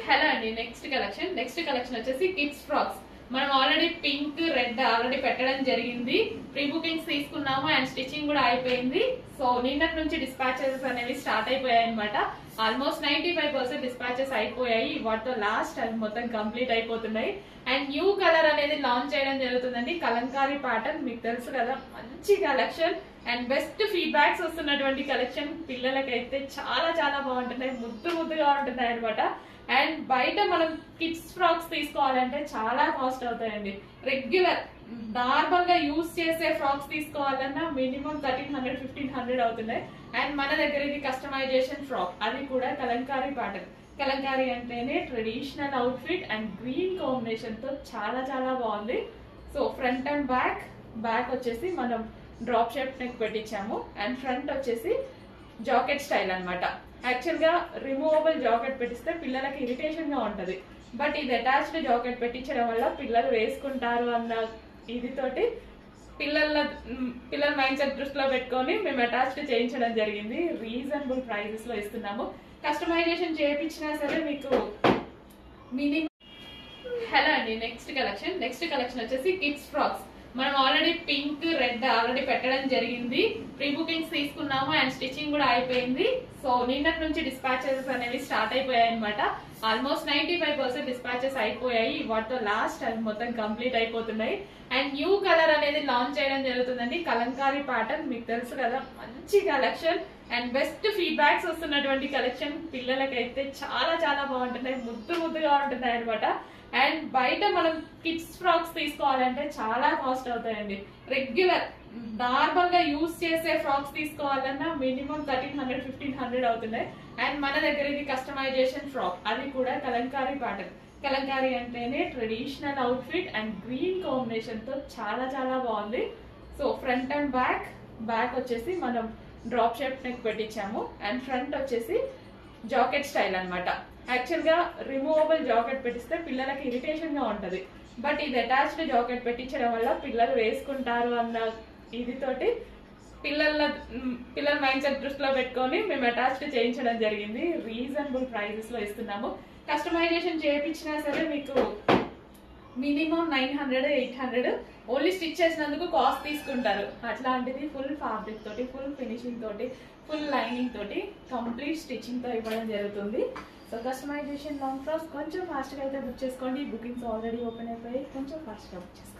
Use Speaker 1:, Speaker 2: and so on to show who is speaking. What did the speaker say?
Speaker 1: Hello అండి. Next collection వచ్చేసి kids frocks. మనం ఆల్రెడీ పింక్ రెడ్ ఆల్రెడీ పెట్టడం జరిగింది. ప్రీ బుకింగ్స్ తీసుకున్నాము అండ్ స్టిచ్చింగ్ కూడా అయిపోయింది. సో నిన్నటి నుంచి డిస్పాచెస్ అనేవి స్టార్ట్ అయిపోయాయి అనమాట. ఆల్మోస్ట్ 95% డిస్పాచెస్ అయిపోయాయి. వాటితో లాస్ట్ అవి మొత్తం కంప్లీట్ అయిపోతున్నాయి. అండ్ న్యూ కలర్ అనేది లాంచ్ చేయడం జరుగుతుందండి. కలంకారీ ప్యాటర్న్ మీకు తెలుసు కదా, మంచి కలెక్షన్ అండ్ బెస్ట్ ఫీడ్బ్యాక్స్ వస్తున్నటువంటి కలెక్షన్. పిల్లలకైతే చాలా చాలా బాగుంటున్నాయి, ముద్దుగా ఉంటున్నాయి అనమాట. అండ్ బయట మనం కిడ్స్ ఫ్రాక్స్ తీసుకోవాలంటే చాలా కాస్ట్ అవుతాయండి. రెగ్యులర్ నార్మల్ గా యూజ్ చేసే ఫ్రాక్స్ తీసుకోవాలన్నా మినిమం 1300-1500 అవుతున్నాయి. అండ్ మన దగ్గర ఇది కస్టమైజేషన్ ఫ్రాక్, అది కూడా కలంకారీ ప్యాటర్న్. కలంకారీ అంటేనే traditional out fit and green combination తో చాలా చాలా బాగుంది. సో ఫ్రంట్ అండ్ బ్యాక్ వచ్చేసి మనం డ్రాప్ షేప్ నెక్ పెట్టించాము. అండ్ ఫ్రంట్ వచ్చేసి జాకెట్ స్టైల్ అనమాట. యాక్చువల్ గా రిమూవబుల్ జాకెట్ పెట్టిస్తే పిల్లలకి ఇరిటేషన్ గా ఉంటది. బట్ ఇది అటాచ్డ్ జాకెట్ పెట్టించడం వల్ల పిల్లలు వేసుకుంటారు అన్న ఇది తోటి పిల్లల మైండ్ సెట్ దృష్టిలో పెట్టుకొని మేము అటాచ్డ్ చేయించడం జరిగింది. రీజనబుల్ ప్రైజెస్ లో ఇస్తున్నాము. కస్టమైజేషన్ చేయించినా సరే మీకు మినిమం. హలో అండి. నెక్స్ట్ కలెక్షన్ వచ్చేసి కిడ్స్ ఫ్రాక్స్. మనం ఆల్రెడీ పింక్ రెడ్ ఆల్రెడీ పెట్టడం జరిగింది. ప్రీ బుకింగ్స్ తీసుకున్నాము అండ్ స్టిచ్చింగ్ కూడా అయిపోయింది. సో నిన్నటి నుంచి డిస్పాచెస్ అనేవి స్టార్ట్ అయిపోయాయి అనమాట. ఆల్మోస్ట్ 95% డిస్పాచెస్ అయిపోయాయి. వాటితో లాస్ట్ అవి మొత్తం కంప్లీట్ అయిపోతున్నాయి. అండ్ న్యూ కలర్ అనేది లాంచ్ చేయడం జరుగుతుందండి. కలంకారీ ప్యాటర్న్ మీకు తెలుసు కదా, మంచి కలెక్షన్ అండ్ బెస్ట్ ఫీడ్బ్యాక్స్ వస్తున్నటువంటి కలెక్షన్. పిల్లలకైతే చాలా చాలా బాగుంటున్నాయి, ముద్దుగా ఉంటున్నాయి అనమాట. అండ్ బయట మనం కిడ్స్ ఫ్రాక్స్ తీసుకోవాలంటే చాలా కాస్ట్ అవుతాయండి. రెగ్యులర్ నార్మల్ గా యూజ్ చేసే ఫ్రాక్స్ తీసుకోవాలన్నా మినిమం 1300-1500 అవుతున్నాయి. అండ్ మన దగ్గర ఇది కస్టమైజేషన్ ఫ్రాక్, అది కూడా కలంకారీ ప్యాటర్న్. కలంకారీ అంటేనే traditional out fit and green combination తో చాలా చాలా బాగుంది. సో ఫ్రంట్ అండ్ బ్యాక్ వచ్చేసి మనం డ్రాప్ షేప్ నెక్ పెట్టించాము. అండ్ ఫ్రంట్ వచ్చేసి జాకెట్ స్టైల్ అనమాట. యాక్చువల్ గా రిమూవబుల్ జాకెట్ పెట్టిస్తే పిల్లలకి ఇరిటేషన్ గా ఉంటది. బట్ ఇది అటాచ్డ్ జాకెట్ పెట్టించడం వల్ల పిల్లలు వేసుకుంటారు అన్న ఇది తోటి పిల్లల మైండ్ సెట్ దృష్టిలో పెట్టుకొని మేము అటాచ్డ్ చేయించడం జరిగింది. రీజనబుల్ ప్రైజెస్ లో ఇస్తున్నాము. కస్టమైజేషన్ చేయించినా సరే మీకు మినిమం 900-800 ఓన్లీ స్టిచ్ చేసినందుకు కాస్ట్ తీసుకుంటారు. అట్లాంటిది ఫుల్ ఫ్యాబ్రిక్ తోటి, ఫుల్ ఫినిషింగ్ తోటి, ఫుల్ లైనింగ్ తోటి కంప్లీట్ స్టిచ్చింగ్ తో ఇవ్వడం జరుగుతుంది. సో కస్టమైజేషన్ లాంగ్ ఫ్రాక్స్ కొంచెం ఫాస్ట్గా అయితే బుక్ చేసుకోండి. బుకింగ్స్ ఆల్రెడీ ఓపెన్ అయిపోయి కొంచెం ఫాస్ట్గా బుక్ చేసుకోండి.